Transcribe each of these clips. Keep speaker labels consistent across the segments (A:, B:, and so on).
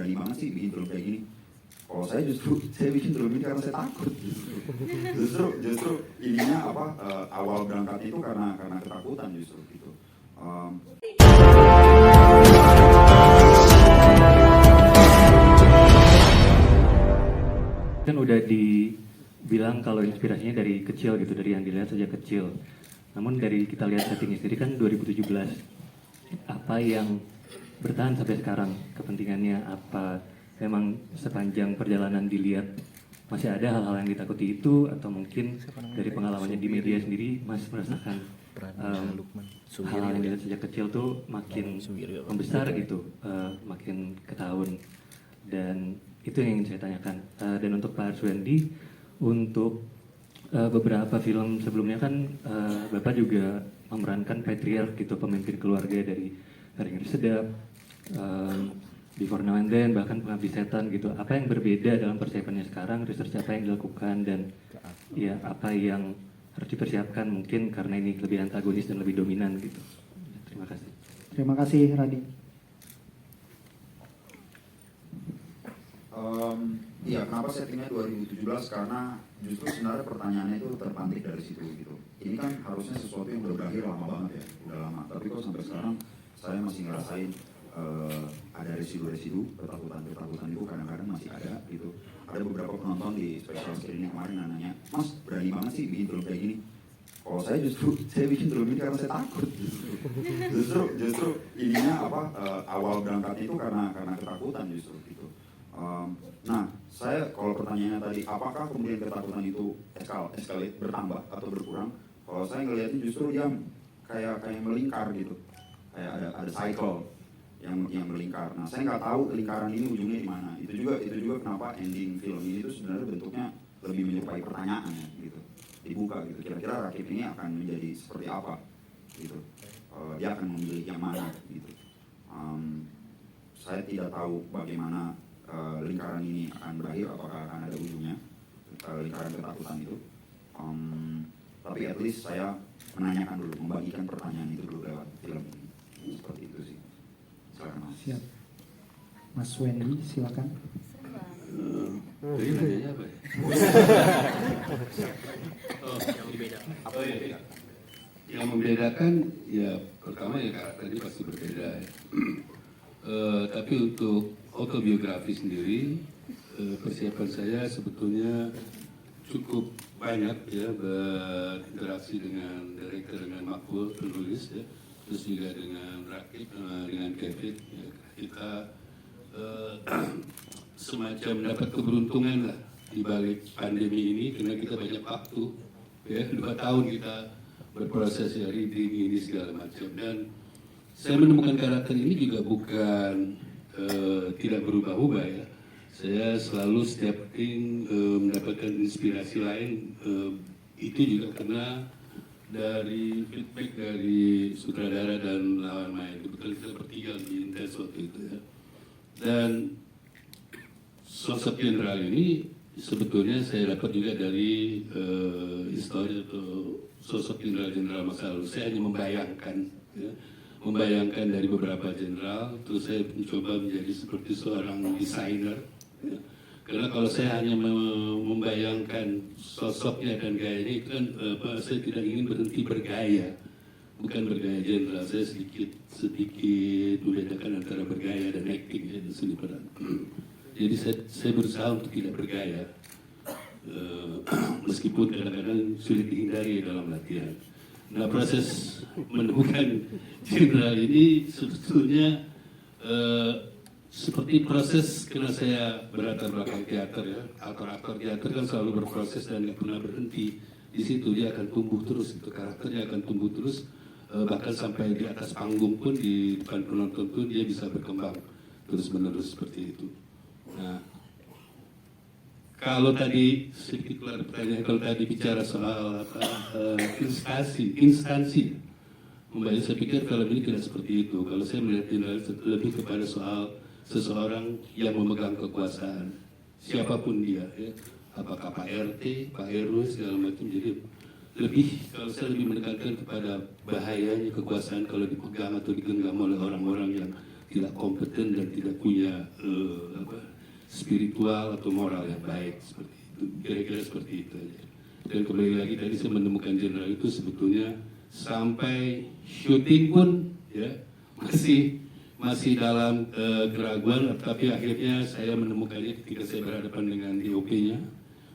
A: berani banget sih bikin film kayak gini. Kalau saya bikin film ini karena saya takut. Justru ininya awal berangkatnya itu karena ketakutan justru gitu.
B: Kan udah dibilang kalau inspirasinya dari kecil gitu, dari yang dilihat sejak kecil. Namun dari kita lihat settingnya sendiri kan 2017, apa yang bertahan sampai sekarang, kepentingannya apa? Memang sepanjang perjalanan dilihat masih ada hal-hal yang ditakuti itu, atau mungkin dari pengalamannya di media sendiri masih merasakan hal-hal yang dilihat sejak kecil tuh makin membesar gitu, makin ke tahun. Dan itu yang ingin saya tanyakan. Dan untuk Pak Arswendi, untuk beberapa film sebelumnya kan Bapak juga memerankan patriarch gitu, pemimpin keluarga dari Ngeri Sedap, Before Now and Then, bahkan Pengabdi Setan gitu. Apa yang berbeda dalam persiapannya sekarang, research apa yang dilakukan, dan ya apa yang harus dipersiapkan mungkin karena ini lebih antagonis dan lebih dominan gitu. Terima kasih.
C: Terima kasih Radi.
A: Iya, kenapa settingnya 2017? Karena justru sebenarnya pertanyaannya itu terpantik dari situ gitu. Ini kan harusnya sesuatu yang udah berakhir lama banget ya, udah lama. Tapi kok sampai sekarang saya masih ngerasain ada residu-residu ketakutan itu kadang-kadang masih ada gitu. Ada beberapa penonton di special screening kemarin nanya, Mas berani banget sih bikin film kayak gini. Kalau saya bikin film ini karena saya takut. Justru ininya awal berangkatnya itu karena ketakutan justru gitu. Nah, saya kalau pertanyaannya tadi, apakah kemudian ketakutan itu escalate bertambah atau berkurang? Kalau saya ngelihatnya justru dia kayak melingkar gitu, kayak ada cycle yang melingkar. Nah, saya nggak tahu lingkaran ini ujungnya di mana. Itu juga kenapa ending film ini itu sebenarnya bentuknya lebih menyerupai pertanyaan ya, gitu, dibuka gitu. Kira-kira Rakib ini akan menjadi seperti apa, gitu. Dia akan memilih yang mana, gitu. Saya tidak tahu bagaimana lingkaran ini akan berakhir, apakah akan ada ujungnya, lingkaran ketakutan itu. Tapi at least saya menanyakan dulu, membagikan pertanyaan itu dulu lewat film ini. Seperti itu sih. Silakan Mas.
C: Siap. Mas Wendy, silakan.
D: Jadi nanyanya apa ya?
A: Apa yang beda?
D: Yang membedakan ya pertama ya karakternya pasti berbeda ya. Tapi untuk autobiografi sendiri, persiapan saya sebetulnya cukup banyak ya, berinteraksi dengan director, dengan Makbul penulis ya, terus juga dengan Rakib, dengan Kevin ya. Kita semacam mendapat keberuntungan lah di balik pandemi ini, karena kita banyak waktu ya, 2 tahun kita berproses ya, reading ini segala macam. Dan saya menemukan karakter ini juga bukan tidak berubah-ubah ya. Saya selalu setiap mendapatkan inspirasi lain, itu juga karena dari feedback dari sutradara dan lawan main. Kebetulan kita bertiga di Intens waktu itu ya. Dan sosok jenderal ini sebetulnya saya dapat juga dari histori atau sosok jenderal masa lalu. Saya hanya membayangkan dari beberapa jenderal, terus saya mencoba menjadi seperti seorang desainer ya. Karena kalau saya hanya membayangkan sosoknya dan gayanya itu kan saya tidak ingin berhenti bergaya, bukan bergaya jenderal. Saya sedikit membedakan antara bergaya dan acting ya, di sini peran. Jadi saya berusaha untuk tidak bergaya, meskipun kadang-kadang sulit dihindari dalam latihan. Nah, proses menemukan jenderal ini sebetulnya seperti proses, karena saya berlatar belakang teater ya, aktor teater kan selalu berproses dan tidak pernah berhenti. Di situ dia akan tumbuh terus, itu karakternya akan tumbuh terus, bahkan sampai di atas panggung pun, di depan penonton pun dia bisa berkembang terus-menerus seperti itu. Nah, kalau tadi sedikit keluar pertanyaan, kalau tadi bicara soal instansi, membayar, saya pikir film ini tidak seperti itu. Kalau saya melihat lebih kepada soal seseorang yang memegang kekuasaan, siapapun dia, ya. Apakah Pak RT, Pak RW, segala macam. Jadi kalau saya lebih menekankan kepada bahayanya kekuasaan kalau dipegang atau digenggam oleh orang-orang yang tidak kompeten dan tidak punya spiritual atau moral yang baik seperti itu. Kira-kira seperti itu aja. Dan kembali lagi tadi saya menemukan jenderal itu sebetulnya sampai syuting pun ya masih dalam keraguan, tapi akhirnya saya menemukannya ketika saya berhadapan dengan DOP-nya,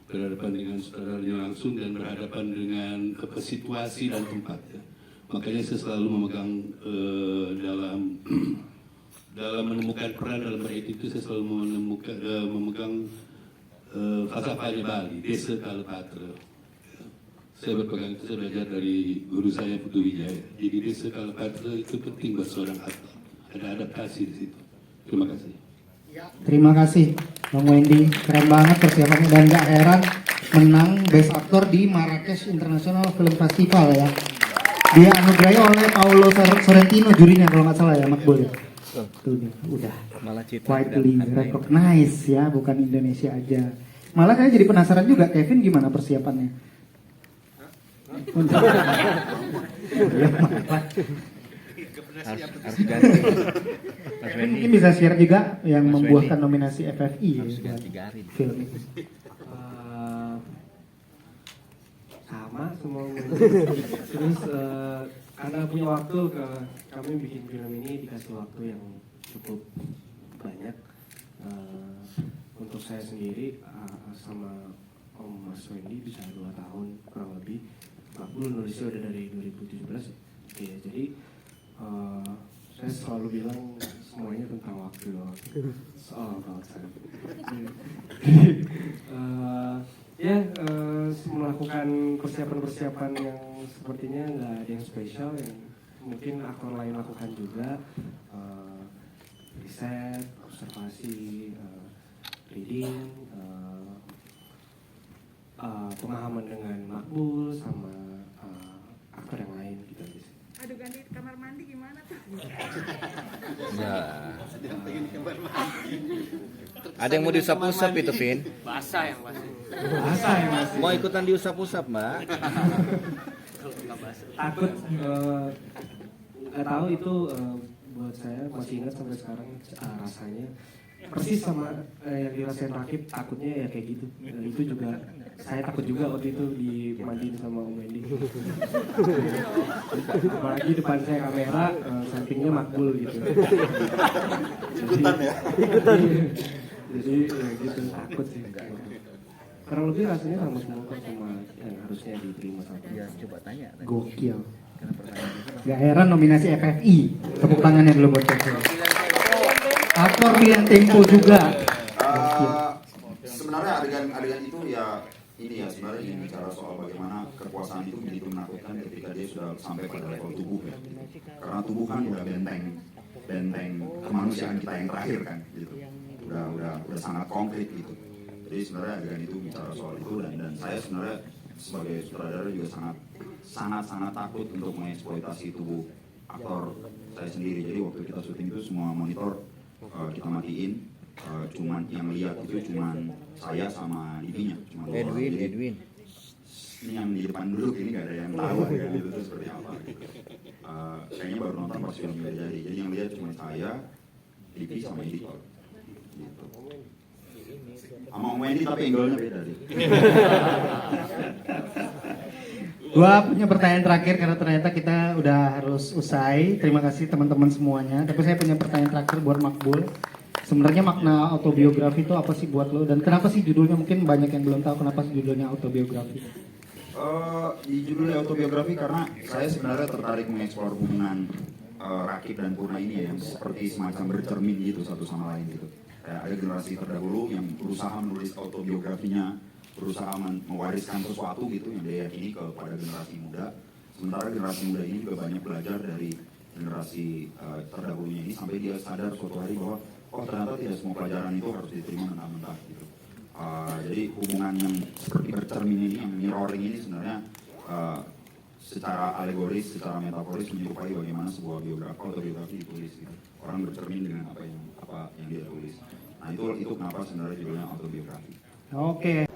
D: berhadapan dengan saudaranya langsung, dan berhadapan dengan situasi dan tempat. Ya. Makanya saya selalu memegang dalam menemukan peran dalam bait itu, saya selalu memegang falsafahnya Bali, Desa Kalpatra. Saya berpegang itu, saya belajar dari guru saya Putu Wijaya. Jadi Desa Kalpatra itu penting buat seorang atlet. Ada adaptasi di situ. Terima kasih.
C: Terima kasih Bang Wendy, keren banget persiapannya dan gak heran menang Best Actor di Marrakesh International Film Festival ya. Dia anugerahi oleh Paolo Sorrentino jurinya kalau nggak salah ya, Makbul ya. Tuh dia, udah widely recognized ya, bukan Indonesia aja. Malah saya jadi penasaran juga, Kevin gimana persiapannya?
E: Harus ganti. Mas Wendy
C: Mungkin bisa share juga yang
E: Mas
C: membuahkan
E: Wendy.
C: nominasi FFI
E: harus
C: ya,
E: ganti garis.
C: film ini.
F: Sama semua terus karena punya waktu kami bikin film ini dikasih waktu yang cukup banyak. Untuk saya sendiri sama Om Mas Wendy bisa 2 tahun kurang lebih. Makbul nulisnya udah dari 2017 ya. Jadi saya selalu bilang semuanya tentang waktu doang. Soal about time. Melakukan persiapan-persiapan yang sepertinya nggak ada yang spesial, yang mungkin aktor lain lakukan juga. Riset, observasi, reading, pemahaman dengan Makbul sama aktor yang lain gitu aja sih.
G: Adegan di kamar mandi gimana tuh?
E: Ya. Ada yang mau diusap-usap itu, Vin?
F: Bahasa yang masih.
E: Mau ikutan diusap-usap, Mbak?
F: Takut nggak tahu itu buat saya masih ingat sampai sekarang rasanya persis sama yang dirasain Rakib, takutnya ya kayak gitu. Itu juga saya takut juga waktu itu dimandiin sama Om Wendy. Apalagi depan saya kamera, sampingnya Makbul gitu. Ikutan ya? Ikutan. Jadi ya gitu, takut sih. Kurang lebih rasanya sama semua sama yang harusnya diterima sama.
E: Ya, coba tanya.
C: Gokil.
E: Karena pertanyaan itu
C: Gak heran nominasi FFI. Tepuk tangannya dulu buat Kevin. Aktor pilihan Tempo juga.
A: Sebenarnya adegan itu ya ini ya, sebenarnya ingin bicara soal bagaimana kekuasaan itu begitu menakutkan ketika dia sudah sampai pada level tubuh ya. Karena tubuh kan udah benteng kemanusiaan kita yang terakhir kan gitu. Udah sangat konkret gitu. Jadi sebenarnya adegan itu bicara soal itu, dan saya sebenarnya sebagai sutradara juga sangat takut untuk mengeksploitasi tubuh aktor saya sendiri. Jadi waktu kita syuting itu semua monitor kita matiin, cuman yang lihat itu cuman saya sama Divinya, cuma dua orang. Jadi,
E: Edwin.
A: ini yang di depan duduk ini nggak ada yang tahu kan itu tuh seperti apa gitu. Kayaknya baru nonton pas film udah jadi yang lihat cuma saya, Divi sama editor gitu. Sama Om Wendy tapi angle-nya beda deh.
C: Gua punya pertanyaan terakhir karena ternyata kita udah harus usai. Terima kasih teman-teman semuanya. Tapi saya punya pertanyaan terakhir buat Makbul. Sebenarnya makna autobiografi itu apa sih buat lo? Dan kenapa sih judulnya, mungkin banyak yang belum tahu kenapa sih judulnya autobiografi?
A: Di judulnya autobiografi karena saya sebenarnya tertarik mengeksplor hubungan Rakib dan Purna ini ya, yang seperti semacam bercermin gitu satu sama lain gitu. Ada generasi terdahulu yang berusaha menulis autobiografinya, berusaha mewariskan sesuatu gitu yang dia yakini kepada generasi muda. Sementara generasi muda ini juga banyak belajar dari generasi terdahulunya ini sampai dia sadar suatu hari bahwa oh ternyata tidak semua pelajaran itu harus diterima mentah-mentah gitu. Jadi hubungan yang seperti bercermin ini, yang mirroring ini sebenarnya secara alegoris, secara metaforis menyerupai bagaimana sebuah biografi atau biografi ditulis gitu. Orang bercermin dengan apa yang dia tulis. Nah itu kenapa sebenarnya judulnya autobiografi.
C: Oke.